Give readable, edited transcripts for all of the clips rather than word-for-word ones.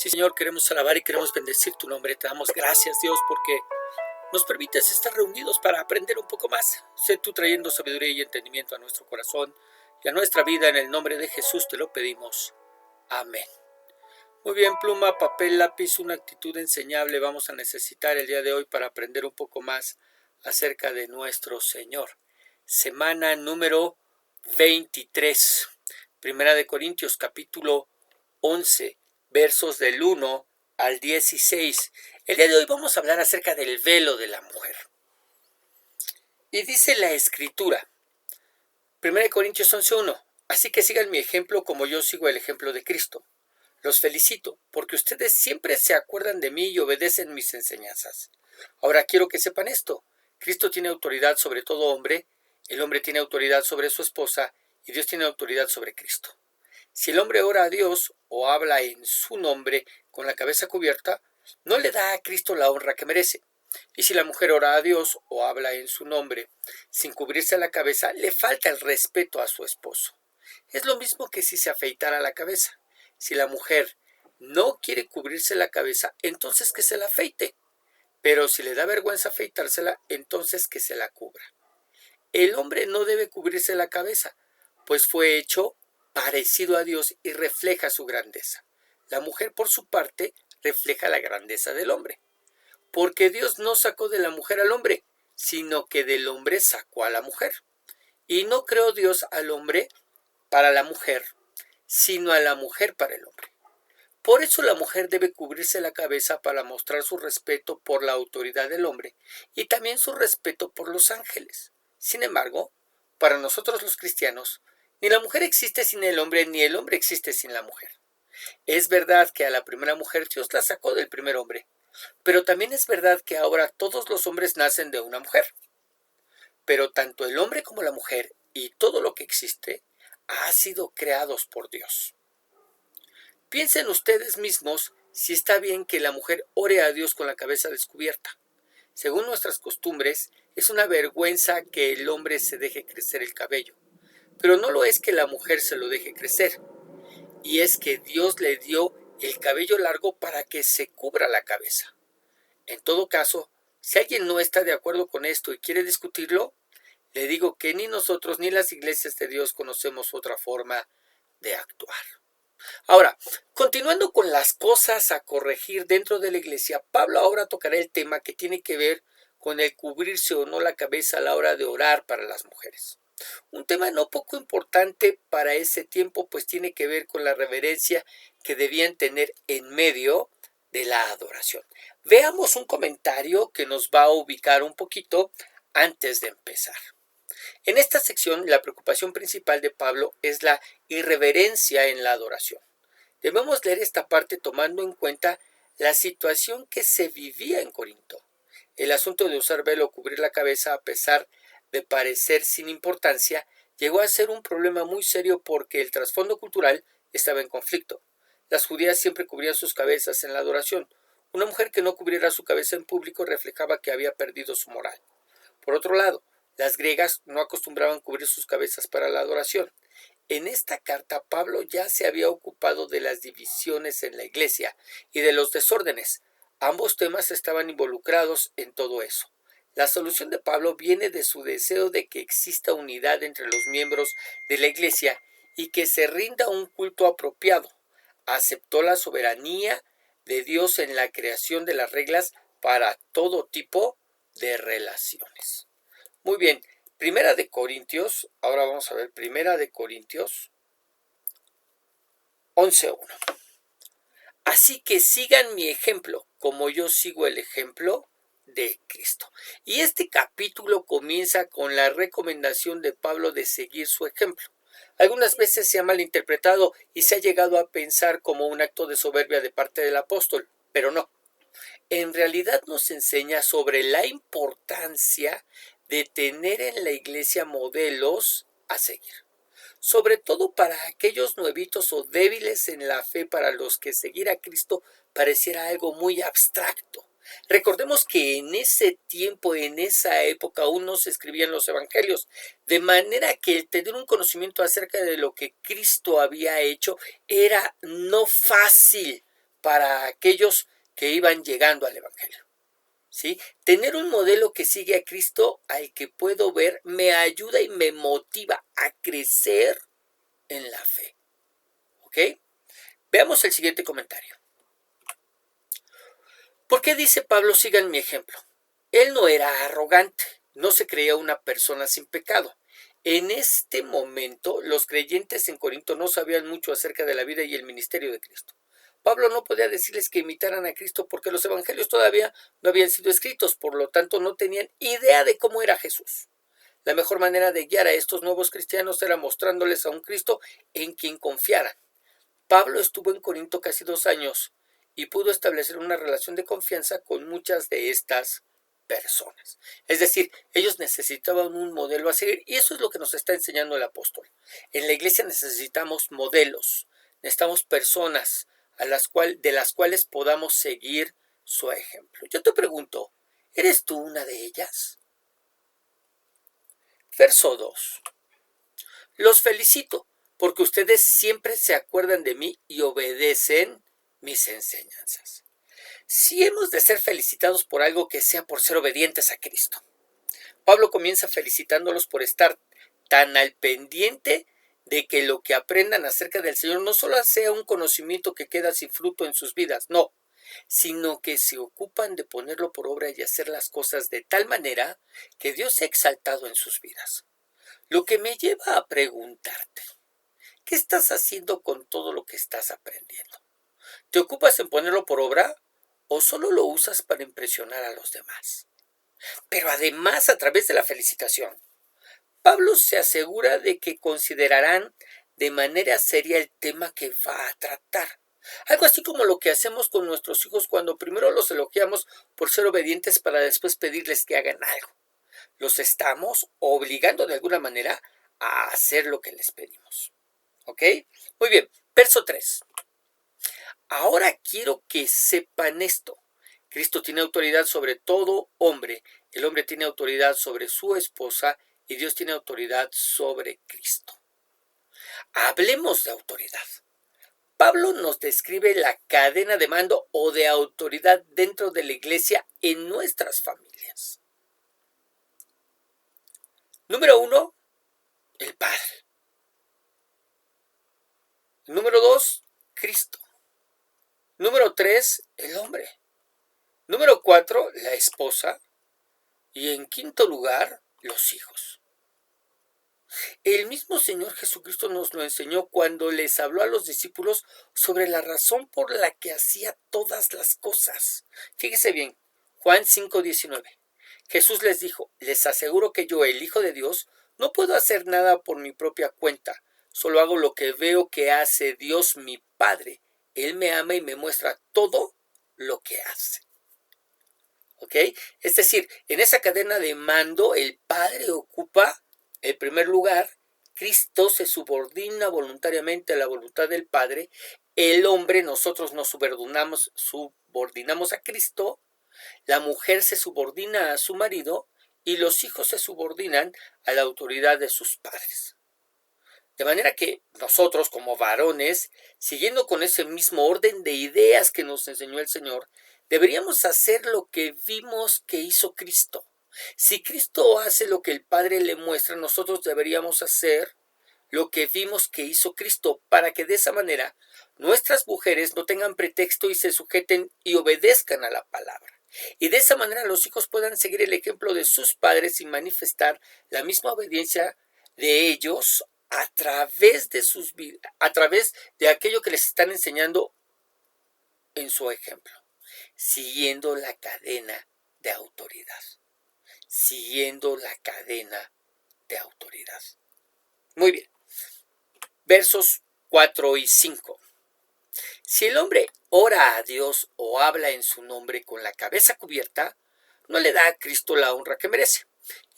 Sí, Señor, queremos alabar y queremos bendecir tu nombre. Te damos gracias, Dios, porque nos permites estar reunidos para aprender un poco más. Sé tú trayendo sabiduría y entendimiento a nuestro corazón y a nuestra vida. En el nombre de Jesús te lo pedimos. Amén. Muy bien, pluma, papel, lápiz, una actitud enseñable vamos a necesitar el día de hoy para aprender un poco más acerca de nuestro Señor. Semana número 23. Primera de Corintios, capítulo 11, versos del 1 al 16. El día de hoy vamos a hablar acerca del velo de la mujer. Y dice la Escritura, 1 Corintios 11:1, así que sigan mi ejemplo como yo sigo el ejemplo de Cristo. Los felicito, porque ustedes siempre se acuerdan de mí y obedecen mis enseñanzas. Ahora quiero que sepan esto, Cristo tiene autoridad sobre todo hombre, el hombre tiene autoridad sobre su esposa y Dios tiene autoridad sobre Cristo. Si el hombre ora a Dios o habla en su nombre con la cabeza cubierta, no le da a Cristo la honra que merece. Y si la mujer ora a Dios o habla en su nombre sin cubrirse la cabeza, le falta el respeto a su esposo. Es lo mismo que si se afeitara la cabeza. Si la mujer no quiere cubrirse la cabeza, entonces que se la afeite. Pero si le da vergüenza afeitársela, entonces que se la cubra. El hombre no debe cubrirse la cabeza, pues fue hecho parecido a Dios y refleja su grandeza. La mujer, por su parte, refleja la grandeza del hombre. Porque Dios no sacó de la mujer al hombre, sino que del hombre sacó a la mujer. Y no creó Dios al hombre para la mujer, sino a la mujer para el hombre. Por eso la mujer debe cubrirse la cabeza para mostrar su respeto por la autoridad del hombre y también su respeto por los ángeles. Sin embargo, para nosotros los cristianos, ni la mujer existe sin el hombre, ni el hombre existe sin la mujer. Es verdad que a la primera mujer Dios la sacó del primer hombre, pero también es verdad que ahora todos los hombres nacen de una mujer. Pero tanto el hombre como la mujer y todo lo que existe ha sido creados por Dios. Piensen ustedes mismos si está bien que la mujer ore a Dios con la cabeza descubierta. Según nuestras costumbres, es una vergüenza que el hombre se deje crecer el cabello, pero no lo es que la mujer se lo deje crecer, y es que Dios le dio el cabello largo para que se cubra la cabeza. En todo caso, si alguien no está de acuerdo con esto y quiere discutirlo, le digo que ni nosotros ni las iglesias de Dios conocemos otra forma de actuar. Ahora, continuando con las cosas a corregir dentro de la iglesia, Pablo ahora tocará el tema que tiene que ver con el cubrirse o no la cabeza a la hora de orar para las mujeres. Un tema no poco importante para ese tiempo, pues tiene que ver con la reverencia que debían tener en medio de la adoración. Veamos un comentario que nos va a ubicar un poquito antes de empezar. En esta sección, la preocupación principal de Pablo es la irreverencia en la adoración. Debemos leer esta parte tomando en cuenta la situación que se vivía en Corinto. El asunto de usar velo o cubrir la cabeza, a pesar de parecer sin importancia, llegó a ser un problema muy serio porque el trasfondo cultural estaba en conflicto. Las judías siempre cubrían sus cabezas en la adoración. Una mujer que no cubriera su cabeza en público reflejaba que había perdido su moral. Por otro lado, las griegas no acostumbraban cubrir sus cabezas para la adoración. En esta carta, Pablo ya se había ocupado de las divisiones en la iglesia y de los desórdenes. Ambos temas estaban involucrados en todo eso. La solución de Pablo viene de su deseo de que exista unidad entre los miembros de la iglesia y que se rinda un culto apropiado. Aceptó la soberanía de Dios en la creación de las reglas para todo tipo de relaciones. Muy bien, Primera de Corintios, ahora vamos a ver Primera de Corintios 11:1. Así que sigan mi ejemplo, como yo sigo el ejemplo de Cristo. Y este capítulo comienza con la recomendación de Pablo de seguir su ejemplo. Algunas veces se ha malinterpretado y se ha llegado a pensar como un acto de soberbia de parte del apóstol, pero no. En realidad nos enseña sobre la importancia de tener en la iglesia modelos a seguir, sobre todo para aquellos nuevitos o débiles en la fe para los que seguir a Cristo pareciera algo muy abstracto. Recordemos que en ese tiempo, en esa época, aún no se escribían los evangelios, de manera que el tener un conocimiento acerca de lo que Cristo había hecho era no fácil para aquellos que iban llegando al Evangelio. ¿Sí? Tener un modelo que sigue a Cristo al que puedo ver me ayuda y me motiva a crecer en la fe. ¿Ok? Veamos el siguiente comentario. ¿Por qué dice Pablo, sigan mi ejemplo? Él no era arrogante, no se creía una persona sin pecado. En este momento, los creyentes en Corinto no sabían mucho acerca de la vida y el ministerio de Cristo. Pablo no podía decirles que imitaran a Cristo porque los evangelios todavía no habían sido escritos, por lo tanto no tenían idea de cómo era Jesús. La mejor manera de guiar a estos nuevos cristianos era mostrándoles a un Cristo en quien confiaran. Pablo estuvo en Corinto casi 2 años y pudo establecer una relación de confianza con muchas de estas personas. Es decir, ellos necesitaban un modelo a seguir y eso es lo que nos está enseñando el apóstol. En la iglesia necesitamos modelos, necesitamos personas de las cuales podamos seguir su ejemplo. Yo te pregunto, ¿eres tú una de ellas? Verso 2. Los felicito porque ustedes siempre se acuerdan de mí y obedecen mis enseñanzas. Si hemos de ser felicitados por algo, que sea por ser obedientes a Cristo. Pablo comienza felicitándolos por estar tan al pendiente de que lo que aprendan acerca del Señor no solo sea un conocimiento que queda sin fruto en sus vidas, no, sino que se ocupan de ponerlo por obra y hacer las cosas de tal manera que Dios sea exaltado en sus vidas. Lo que me lleva a preguntarte, ¿qué estás haciendo con todo lo que estás aprendiendo? ¿Te ocupas en ponerlo por obra o solo lo usas para impresionar a los demás? Pero además, a través de la felicitación, Pablo se asegura de que considerarán de manera seria el tema que va a tratar. Algo así como lo que hacemos con nuestros hijos cuando primero los elogiamos por ser obedientes para después pedirles que hagan algo. Los estamos obligando de alguna manera a hacer lo que les pedimos. ¿Ok? Muy bien, verso 3. Ahora quiero que sepan esto. Cristo tiene autoridad sobre todo hombre. El hombre tiene autoridad sobre su esposa y Dios tiene autoridad sobre Cristo. Hablemos de autoridad. Pablo nos describe la cadena de mando o de autoridad dentro de la iglesia en nuestras familias. Número 1, el Padre. Número 2, Cristo. Número 3, el hombre. Número 4, la esposa. Y en quinto lugar, los hijos. El mismo Señor Jesucristo nos lo enseñó cuando les habló a los discípulos sobre la razón por la que hacía todas las cosas. Fíjese bien, Juan 5:19. Jesús les dijo, les aseguro que yo, el Hijo de Dios, no puedo hacer nada por mi propia cuenta. Solo hago lo que veo que hace Dios mi Padre. Él me ama y me muestra todo lo que hace. ¿Ok? Es decir, en esa cadena de mando, el Padre ocupa el primer lugar, Cristo se subordina voluntariamente a la voluntad del Padre, el hombre, nosotros nos subordinamos a Cristo, la mujer se subordina a su marido y los hijos se subordinan a la autoridad de sus padres. De manera que nosotros como varones, siguiendo con ese mismo orden de ideas que nos enseñó el Señor, deberíamos hacer lo que vimos que hizo Cristo. Si Cristo hace lo que el Padre le muestra, nosotros deberíamos hacer lo que vimos que hizo Cristo, para que de esa manera nuestras mujeres no tengan pretexto y se sujeten y obedezcan a la palabra. Y de esa manera los hijos puedan seguir el ejemplo de sus padres y manifestar la misma obediencia de ellos a través de aquello que les están enseñando en su ejemplo, siguiendo la cadena de autoridad. Siguiendo la cadena de autoridad. Muy bien. Versos 4 y 5. Si el hombre ora a Dios o habla en su nombre con la cabeza cubierta, no le da a Cristo la honra que merece.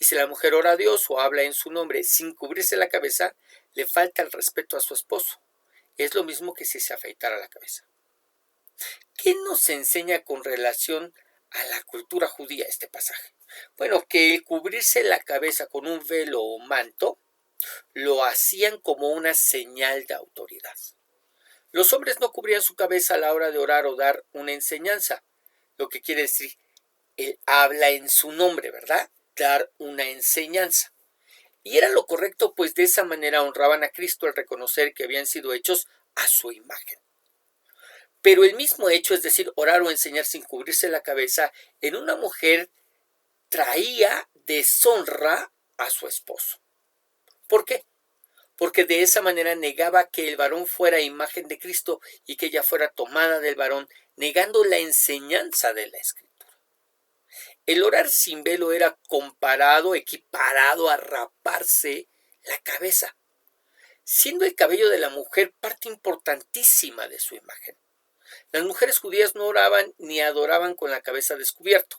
Y si la mujer ora a Dios o habla en su nombre sin cubrirse la cabeza, le falta el respeto a su esposo. Es lo mismo que si se afeitara la cabeza. ¿Qué nos enseña con relación a la cultura judía este pasaje? Bueno, que el cubrirse la cabeza con un velo o manto lo hacían como una señal de autoridad. Los hombres no cubrían su cabeza a la hora de orar o dar una enseñanza, lo que quiere decir, él habla en su nombre, ¿verdad? Dar una enseñanza. Y era lo correcto, pues de esa manera honraban a Cristo al reconocer que habían sido hechos a su imagen. Pero el mismo hecho, es decir, orar o enseñar sin cubrirse la cabeza, en una mujer traía deshonra a su esposo. ¿Por qué? Porque de esa manera negaba que el varón fuera imagen de Cristo y que ella fuera tomada del varón, negando la enseñanza de la Escritura. El orar sin velo era comparado, equiparado a raparse la cabeza, siendo el cabello de la mujer parte importantísima de su imagen. Las mujeres judías no oraban ni adoraban con la cabeza descubierta.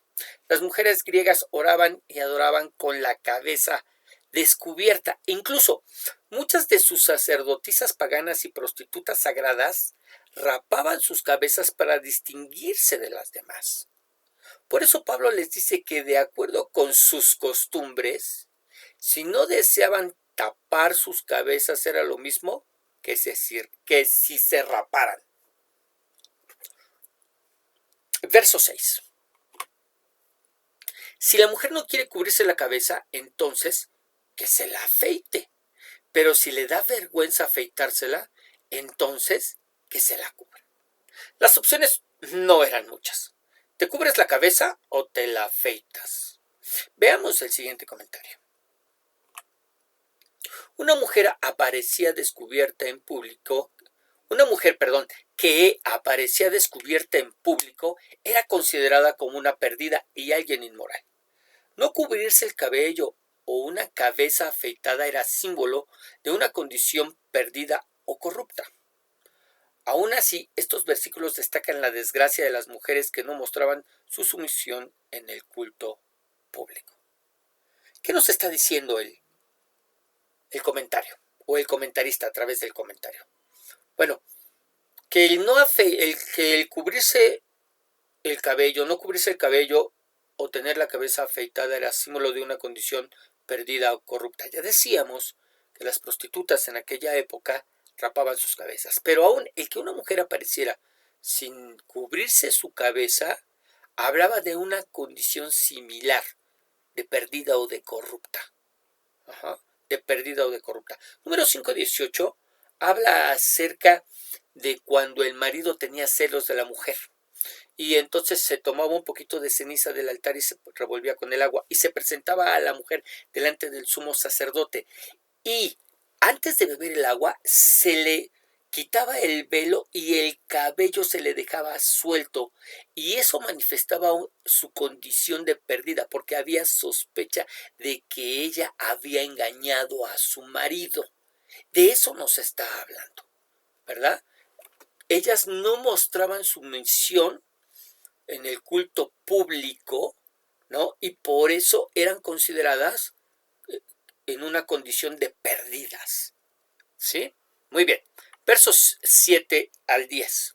Las mujeres griegas oraban y adoraban con la cabeza descubierta. Incluso muchas de sus sacerdotisas paganas y prostitutas sagradas rapaban sus cabezas para distinguirse de las demás. Por eso Pablo les dice que de acuerdo con sus costumbres, si no deseaban tapar sus cabezas era lo mismo que si se raparan. Verso 6. Si la mujer no quiere cubrirse la cabeza, entonces que se la afeite. Pero si le da vergüenza afeitársela, entonces que se la cubra. Las opciones no eran muchas. ¿Te cubres la cabeza o te la afeitas? Veamos el siguiente comentario. Una mujer aparecía descubierta en público. Una mujer, que aparecía descubierta en público era considerada como una perdida y alguien inmoral. No cubrirse el cabello o una cabeza afeitada era símbolo de una condición perdida o corrupta. Aún así, estos versículos destacan la desgracia de las mujeres que no mostraban su sumisión en el culto público. ¿Qué nos está diciendo el comentario o el comentarista a través del comentario? Bueno, que el cubrirse el cabello, no cubrirse el cabello o tener la cabeza afeitada era símbolo de una condición perdida o corrupta. Ya decíamos que las prostitutas en aquella época rapaban sus cabezas, pero aún el que una mujer apareciera sin cubrirse su cabeza hablaba de una condición similar, de perdida o de corrupta. De perdida o de corrupta. Número 5:18 habla acerca de cuando el marido tenía celos de la mujer. Y entonces se tomaba un poquito de ceniza del altar y se revolvía con el agua y se presentaba a la mujer delante del sumo sacerdote. Y antes de beber el agua se le quitaba el velo y el cabello se le dejaba suelto. Y eso manifestaba su condición de perdida porque había sospecha de que ella había engañado a su marido. De eso nos está hablando, ¿verdad? Ellas no mostraban sumisión en el culto público, ¿no? Y por eso eran consideradas en una condición de perdidas, ¿sí? Muy bien. Versos 7 al 10.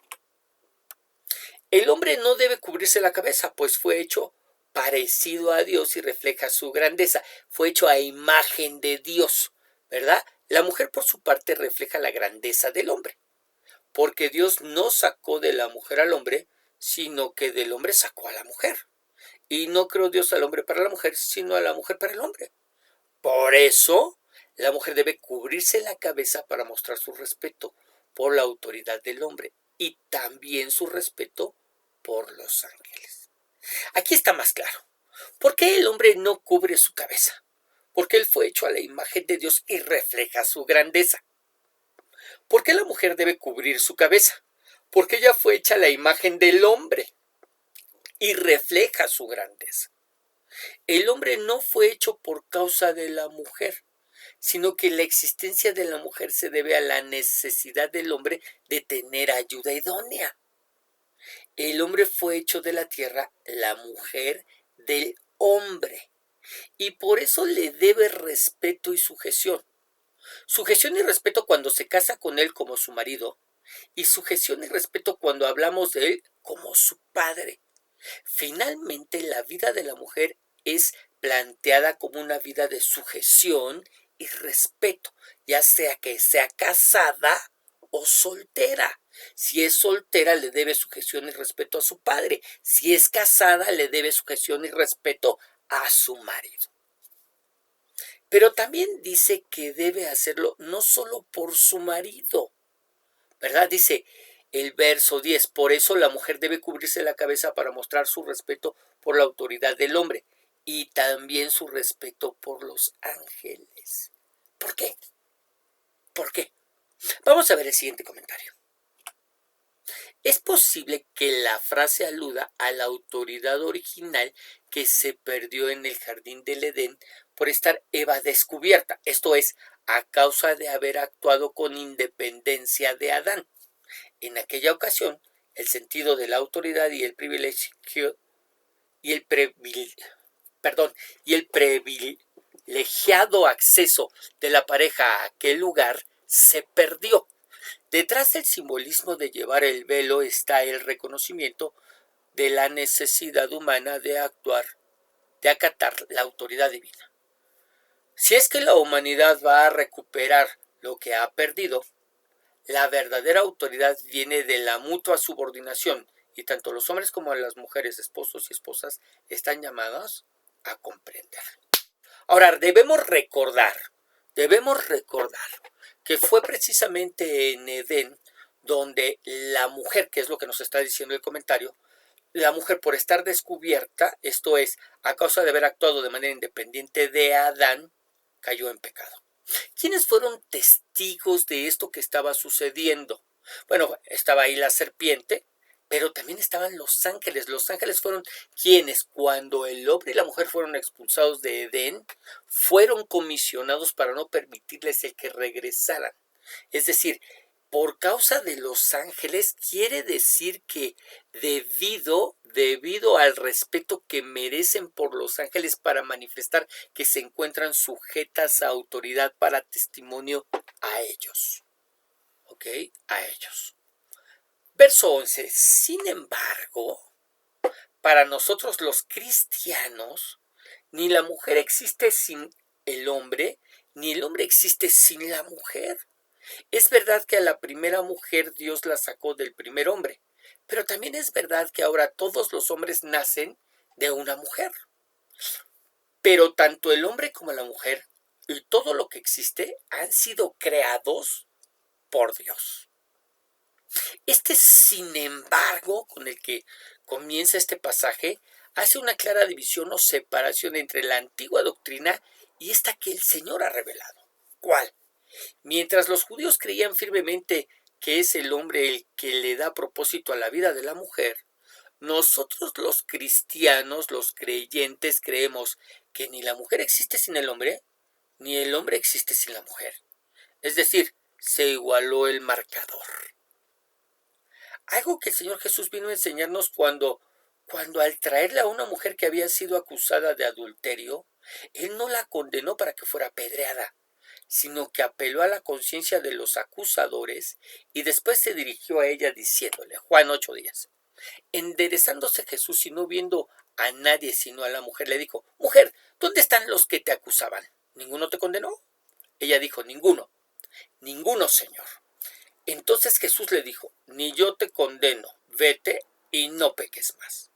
El hombre no debe cubrirse la cabeza, pues fue hecho parecido a Dios y refleja su grandeza. Fue hecho a imagen de Dios, ¿verdad? La mujer, por su parte, refleja la grandeza del hombre, porque Dios no sacó de la mujer al hombre, sino que del hombre sacó a la mujer. Y no creó Dios al hombre para la mujer, sino a la mujer para el hombre. Por eso, la mujer debe cubrirse la cabeza para mostrar su respeto por la autoridad del hombre y también su respeto por los ángeles. Aquí está más claro. ¿Por qué el hombre no cubre su cabeza? Porque él fue hecho a la imagen de Dios y refleja su grandeza. ¿Por qué la mujer debe cubrir su cabeza? Porque ella fue hecha a la imagen del hombre y refleja su grandeza. El hombre no fue hecho por causa de la mujer, sino que la existencia de la mujer se debe a la necesidad del hombre de tener ayuda idónea. El hombre fue hecho de la tierra, la mujer del hombre, y por eso le debe respeto y sujeción. Sujeción y respeto cuando se casa con él como su marido, y sujeción y respeto cuando hablamos de él como su padre. Finalmente, la vida de la mujer es planteada como una vida de sujeción y respeto, ya sea que sea casada o soltera. Si es soltera, le debe sujeción y respeto a su padre. Si es casada, le debe sujeción y respeto a su marido. Pero también dice que debe hacerlo no solo por su marido, ¿verdad? Dice el verso 10, por eso la mujer debe cubrirse la cabeza para mostrar su respeto por la autoridad del hombre y también su respeto por los ángeles. ¿Por qué? ¿Por qué? Vamos a ver el siguiente comentario. Es posible que la frase aluda a la autoridad original que se perdió en el jardín del Edén por estar Eva descubierta, esto es, a causa de haber actuado con independencia de Adán. En aquella ocasión, el sentido de la autoridad y el privilegiado acceso de la pareja a aquel lugar se perdió. Detrás del simbolismo de llevar el velo está el reconocimiento de la necesidad humana de acatar la autoridad divina. Si es que la humanidad va a recuperar lo que ha perdido, la verdadera autoridad viene de la mutua subordinación y tanto los hombres como las mujeres, esposos y esposas, están llamados a comprender. Ahora, debemos recordar que fue precisamente en Edén donde la mujer, que es lo que nos está diciendo el comentario, la mujer por estar descubierta, esto es, a causa de haber actuado de manera independiente de Adán, cayó en pecado. ¿Quiénes fueron testigos de esto que estaba sucediendo? Bueno, estaba ahí la serpiente, pero también estaban los ángeles. Los ángeles fueron quienes, cuando el hombre y la mujer fueron expulsados de Edén, fueron comisionados para no permitirles el que regresaran. Es decir, por causa de los ángeles quiere decir que debido al respeto que merecen por los ángeles para manifestar que se encuentran sujetas a autoridad para testimonio a ellos. ¿Ok? A ellos. Verso 11. Sin embargo, para nosotros los cristianos, ni la mujer existe sin el hombre, ni el hombre existe sin la mujer. Es verdad que a la primera mujer Dios la sacó del primer hombre, pero también es verdad que ahora todos los hombres nacen de una mujer. Pero tanto el hombre como la mujer y todo lo que existe han sido creados por Dios. Sin embargo, con el que comienza este pasaje, hace una clara división o separación entre la antigua doctrina y esta que el Señor ha revelado. ¿Cuál? Mientras los judíos creían firmemente que es el hombre el que le da propósito a la vida de la mujer, nosotros los cristianos, los creyentes, creemos que ni la mujer existe sin el hombre, ni el hombre existe sin la mujer. Es decir, se igualó el marcador. Algo que el Señor Jesús vino a enseñarnos cuando al traerle a una mujer que había sido acusada de adulterio, Él no la condenó para que fuera apedreada, sino que apeló a la conciencia de los acusadores y después se dirigió a ella diciéndole, Juan 8:10, enderezándose Jesús y no viendo a nadie sino a la mujer, le dijo, mujer, ¿dónde están los que te acusaban? ¿Ninguno te condenó? Ella dijo, ninguno, Señor. Entonces Jesús le dijo, ni yo te condeno, vete y no peques más.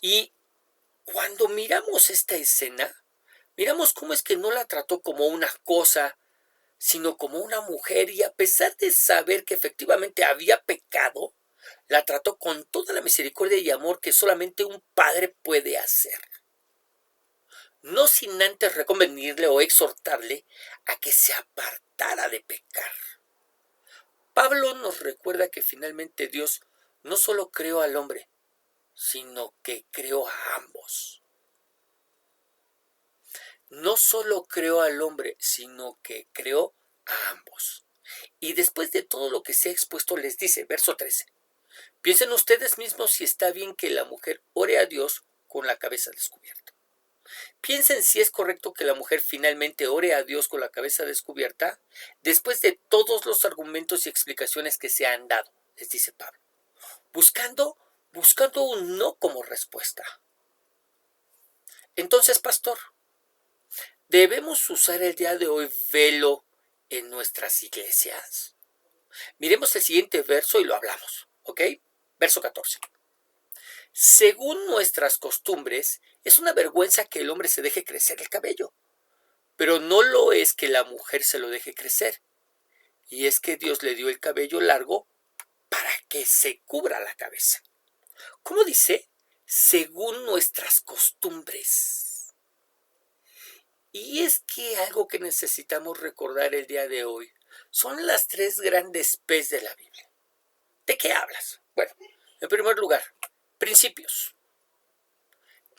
Y cuando miramos esta escena, miramos cómo es que no la trató como una cosa, sino como una mujer, y a pesar de saber que efectivamente había pecado, la trató con toda la misericordia y amor que solamente un padre puede hacer. No sin antes reconvenirle o exhortarle a que se apartara de pecar. Pablo nos recuerda que finalmente Dios no solo creó al hombre, sino que creó a ambos. No solo creó al hombre, sino que creó a ambos. Y después de todo lo que se ha expuesto, les dice, verso 13, piensen ustedes mismos si está bien que la mujer ore a Dios con la cabeza descubierta. Piensen si es correcto que la mujer finalmente ore a Dios con la cabeza descubierta después de todos los argumentos y explicaciones que se han dado, les dice Pablo, buscando un no como respuesta. Entonces, pastor, ¿debemos usar el día de hoy velo en nuestras iglesias? Miremos el siguiente verso y lo hablamos, ¿ok? Verso 14. Según nuestras costumbres, es una vergüenza que el hombre se deje crecer el cabello, pero no lo es que la mujer se lo deje crecer. Y es que Dios le dio el cabello largo para que se cubra la cabeza. ¿Cómo dice? Según nuestras costumbres. Y es que algo que necesitamos recordar el día de hoy son las tres grandes P's de la Biblia. ¿De qué hablas? Bueno, en primer lugar, principios.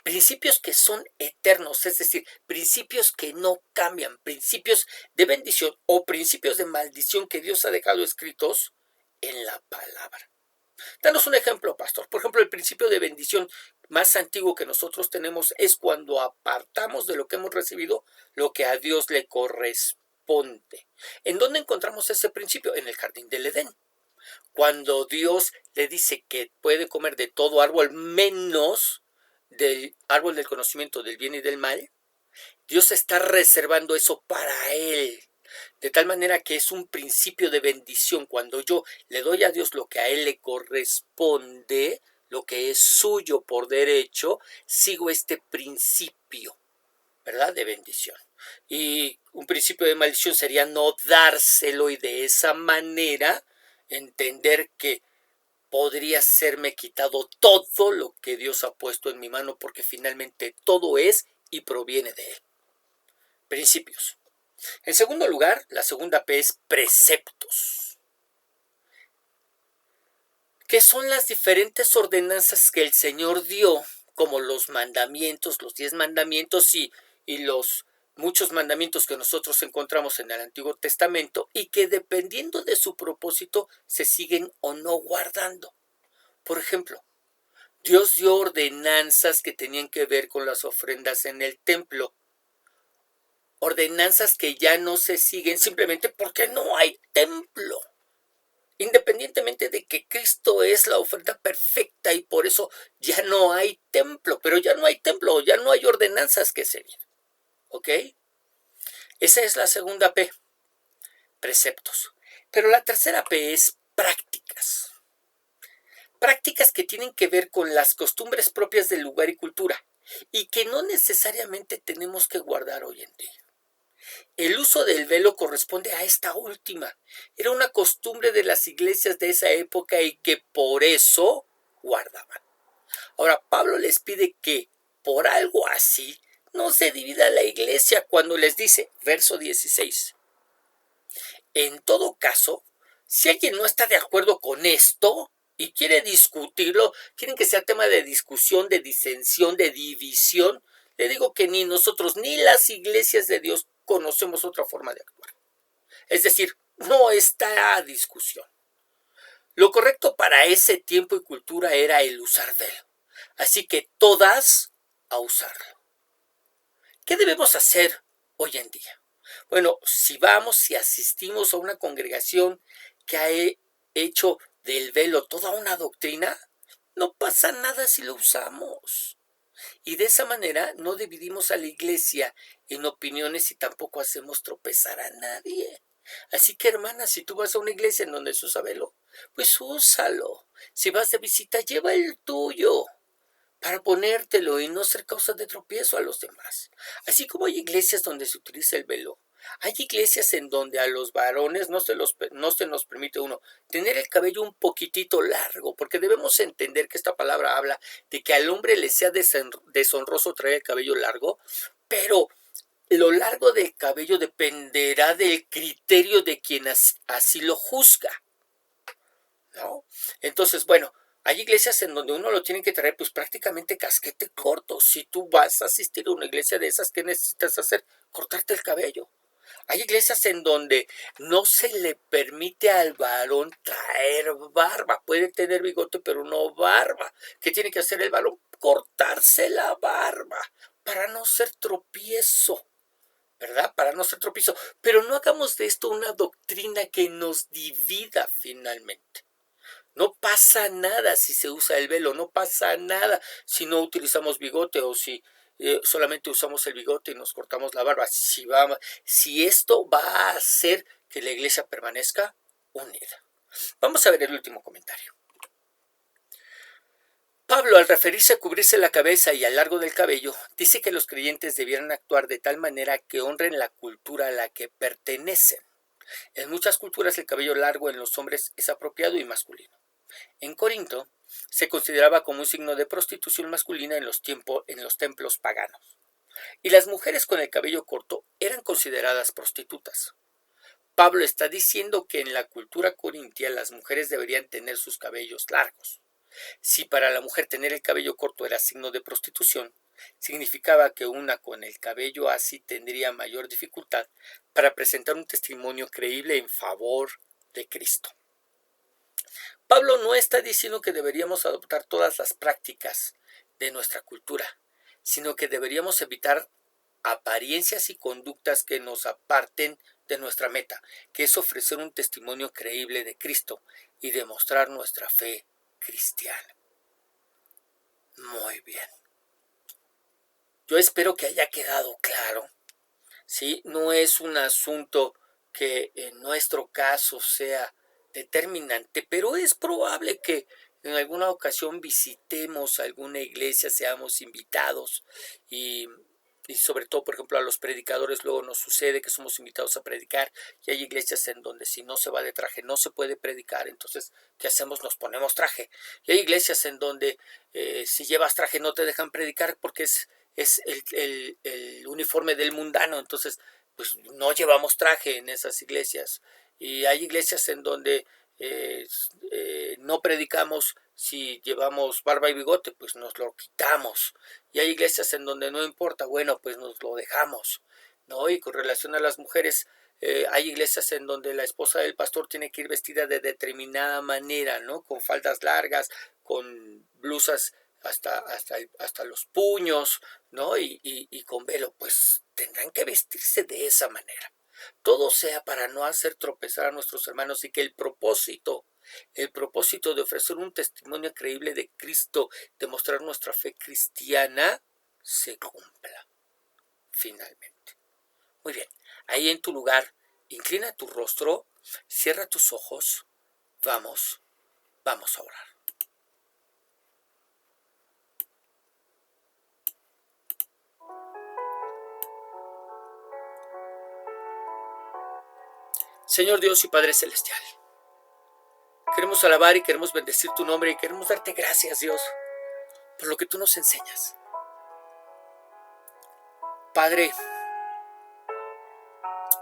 Principios que son eternos, es decir, principios que no cambian, principios de bendición o principios de maldición que Dios ha dejado escritos en la palabra. Danos un ejemplo, pastor. Por ejemplo, el principio de bendición más antiguo que nosotros tenemos es cuando apartamos de lo que hemos recibido lo que a Dios le corresponde. ¿En dónde encontramos ese principio? En el jardín del Edén. Cuando Dios le dice que puede comer de todo árbol menos del árbol del conocimiento del bien y del mal, Dios está reservando eso para él. De tal manera que es un principio de bendición. Cuando yo le doy a Dios lo que a él le corresponde, lo que es suyo por derecho, sigo este principio, ¿verdad? De bendición. Y un principio de maldición sería no dárselo y de esa manera entender que podría serme quitado todo lo que Dios ha puesto en mi mano, porque finalmente todo es y proviene de él. Principios. En segundo lugar, la segunda P es preceptos, que son las diferentes ordenanzas que el Señor dio, como los mandamientos, los 10 mandamientos y los muchos mandamientos que nosotros encontramos en el Antiguo Testamento y que dependiendo de su propósito se siguen o no guardando. Por ejemplo, Dios dio ordenanzas que tenían que ver con las ofrendas en el templo. Ordenanzas que ya no se siguen simplemente porque no hay templo. Independientemente de que Cristo es la ofrenda perfecta y por eso ya no hay templo, pero ya no hay templo, ya no hay ordenanzas que seguir. ¿Ok? Esa es la segunda P, preceptos. Pero la tercera P es prácticas. Prácticas que tienen que ver con las costumbres propias del lugar y cultura y que no necesariamente tenemos que guardar hoy en día. El uso del velo corresponde a esta última. Era una costumbre de las iglesias de esa época y que por eso guardaban. Ahora, Pablo les pide que por algo así no se divida la iglesia cuando les dice, verso 16. En todo caso, si alguien no está de acuerdo con esto y quiere discutirlo, quieren que sea tema de discusión, de disensión, de división, le digo que ni nosotros ni las iglesias de Dios conocemos otra forma de actuar. Es decir, no está a discusión. Lo correcto para ese tiempo y cultura era el usar velo. Así que todas a usarlo. ¿Qué debemos hacer hoy en día? Bueno, si asistimos a una congregación que ha hecho del velo toda una doctrina, no pasa nada si lo usamos. Y de esa manera no dividimos a la iglesia en opiniones y tampoco hacemos tropezar a nadie. Así que, hermana, si tú vas a una iglesia en donde se usa velo, pues úsalo. Si vas de visita, lleva el tuyo para ponértelo y no ser causa de tropiezo a los demás. Así como hay iglesias donde se utiliza el velo, hay iglesias en donde a los varones no se nos permite tener el cabello un poquitito largo, porque debemos entender que esta palabra habla de que al hombre le sea deshonroso traer el cabello largo, pero lo largo del cabello dependerá del criterio de quien así lo juzga, ¿no? Entonces, bueno, hay iglesias en donde uno lo tiene que traer pues prácticamente casquete corto. Si tú vas a asistir a una iglesia de esas, ¿qué necesitas hacer? Cortarte el cabello. Hay iglesias en donde no se le permite al varón traer barba. Puede tener bigote, pero no barba. ¿Qué tiene que hacer el varón? Cortarse la barba para no ser tropiezo, ¿verdad? Para no ser tropiezo. Pero no hagamos de esto una doctrina que nos divida finalmente. No pasa nada si se usa el velo, no pasa nada si no utilizamos bigote o si solamente usamos el bigote y nos cortamos la barba. Si esto va a hacer que la iglesia permanezca unida. Vamos a ver el último comentario. Pablo, al referirse a cubrirse la cabeza y al largo del cabello, dice que los creyentes debieran actuar de tal manera que honren la cultura a la que pertenecen. En muchas culturas el cabello largo en los hombres es apropiado y masculino. En Corinto se consideraba como un signo de prostitución masculina en los templos paganos. Y las mujeres con el cabello corto eran consideradas prostitutas. Pablo está diciendo que en la cultura corintia las mujeres deberían tener sus cabellos largos. Si para la mujer tener el cabello corto era signo de prostitución, significaba que una con el cabello así tendría mayor dificultad para presentar un testimonio creíble en favor de Cristo. Pablo no está diciendo que deberíamos adoptar todas las prácticas de nuestra cultura, sino que deberíamos evitar apariencias y conductas que nos aparten de nuestra meta, que es ofrecer un testimonio creíble de Cristo y demostrar nuestra fe cristiana. Muy bien. Yo espero que haya quedado claro, ¿sí? No es un asunto que en nuestro caso sea determinante, pero es probable que en alguna ocasión visitemos alguna iglesia, seamos invitados y sobre todo, por ejemplo, a los predicadores luego nos sucede que somos invitados a predicar y hay iglesias en donde si no se va de traje no se puede predicar, entonces, ¿qué hacemos? Nos ponemos traje. Y hay iglesias en donde si llevas traje no te dejan predicar porque es el uniforme del mundano, entonces pues no llevamos traje en esas iglesias. Y hay iglesias en donde no predicamos si llevamos barba y bigote, pues nos lo quitamos. Y hay iglesias en donde no importa, bueno, pues nos lo dejamos, ¿no? Y con relación a las mujeres, hay iglesias en donde la esposa del pastor tiene que ir vestida de determinada manera, ¿no? Con faldas largas, con blusas hasta los puños, ¿no? Y con velo, pues tendrán que vestirse de esa manera. Todo sea para no hacer tropezar a nuestros hermanos y que el propósito de ofrecer un testimonio creíble de Cristo, de mostrar nuestra fe cristiana, se cumpla finalmente. Muy bien, ahí en tu lugar, inclina tu rostro, cierra tus ojos, vamos a orar. Señor Dios y Padre Celestial, queremos alabar y queremos bendecir tu nombre y queremos darte gracias, Dios, por lo que tú nos enseñas. Padre,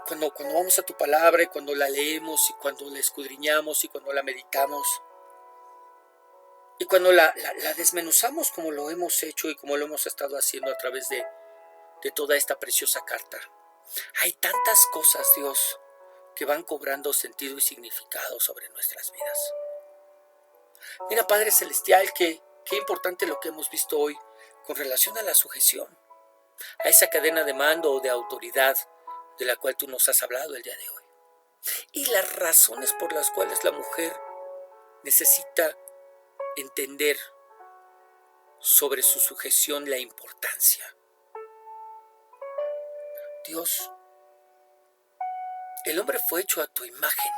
cuando vamos a tu palabra y cuando la leemos y cuando la escudriñamos y cuando la meditamos y cuando la desmenuzamos como lo hemos hecho y como lo hemos estado haciendo a través de toda esta preciosa carta, hay tantas cosas, Dios, que van cobrando sentido y significado sobre nuestras vidas. Mira, Padre Celestial, qué importante lo que hemos visto hoy con relación a la sujeción, a esa cadena de mando o de autoridad de la cual tú nos has hablado el día de hoy. Y las razones por las cuales la mujer necesita entender sobre su sujeción la importancia. Dios, el hombre fue hecho a tu imagen,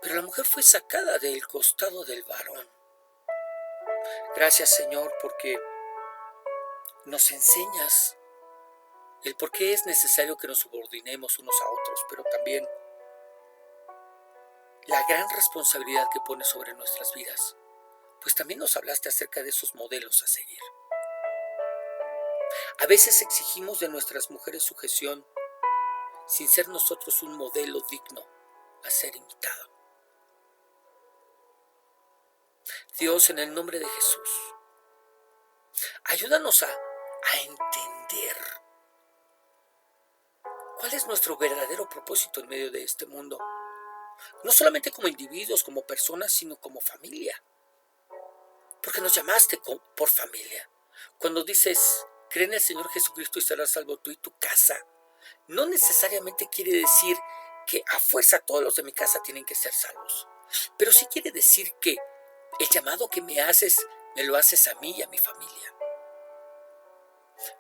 pero la mujer fue sacada del costado del varón. Gracias, Señor, porque nos enseñas el por qué es necesario que nos subordinemos unos a otros, pero también la gran responsabilidad que pones sobre nuestras vidas, pues también nos hablaste acerca de esos modelos a seguir. A veces exigimos de nuestras mujeres sujeción sin ser nosotros un modelo digno a ser imitado. Dios, en el nombre de Jesús, ayúdanos a entender cuál es nuestro verdadero propósito en medio de este mundo. No solamente como individuos, como personas, sino como familia. Porque nos llamaste por familia. Cuando dices, cree en el Señor Jesucristo y serás salvo tú y tu casa, no necesariamente quiere decir que a fuerza todos los de mi casa tienen que ser salvos. Pero sí quiere decir que el llamado que me haces, me lo haces a mí y a mi familia.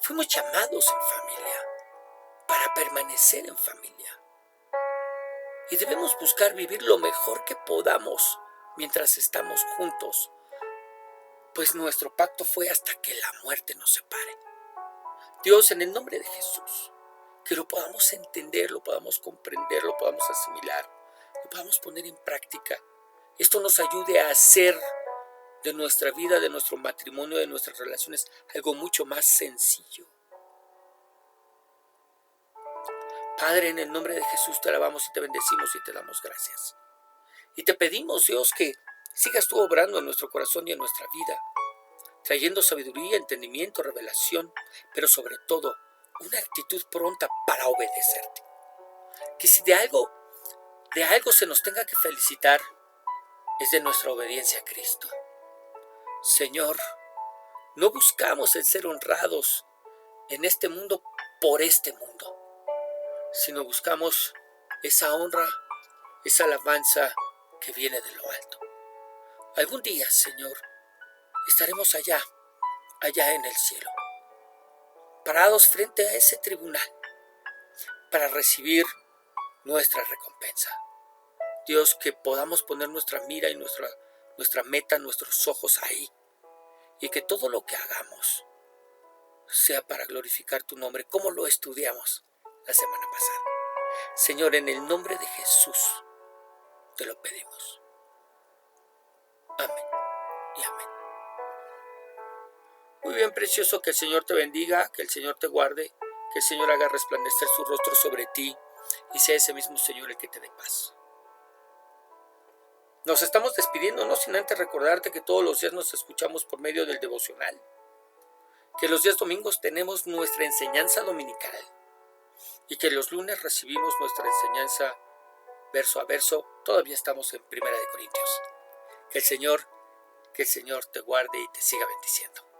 Fuimos llamados en familia, para permanecer en familia. y debemos buscar vivir lo mejor que podamos mientras estamos juntos, pues nuestro pacto fue hasta que la muerte nos separe. Dios, en el nombre de Jesús, que lo podamos entender, lo podamos comprender, lo podamos asimilar, lo podamos poner en práctica. Esto nos ayude a hacer de nuestra vida, de nuestro matrimonio, de nuestras relaciones, algo mucho más sencillo. Padre, en el nombre de Jesús te alabamos y te bendecimos y te damos gracias. Y te pedimos, Dios, que sigas tú obrando en nuestro corazón y en nuestra vida, trayendo sabiduría, entendimiento, revelación, pero sobre todo una actitud pronta para obedecerte. Que si de algo se nos tenga que felicitar, es de nuestra obediencia a Cristo. Señor, no buscamos el ser honrados en este mundo por este mundo, sino buscamos esa honra, esa alabanza que viene de lo alto. Algún día, Señor, estaremos allá en el cielo, parados frente a ese tribunal para recibir nuestra recompensa. Dios, que podamos poner nuestra mira y nuestra meta, nuestros ojos ahí, y que todo lo que hagamos sea para glorificar tu nombre, como lo estudiamos la semana pasada. Señor, en el nombre de Jesús te lo pedimos. Amén y amén. Muy bien, precioso, que el Señor te bendiga, que el Señor te guarde, que el Señor haga resplandecer su rostro sobre ti y sea ese mismo Señor el que te dé paz. Nos estamos despidiendo, no sin antes recordarte que todos los días nos escuchamos por medio del devocional, que los días domingos tenemos nuestra enseñanza dominical y que los lunes recibimos nuestra enseñanza verso a verso. Todavía estamos en 1 Corintios. Que el Señor te guarde y te siga bendiciendo.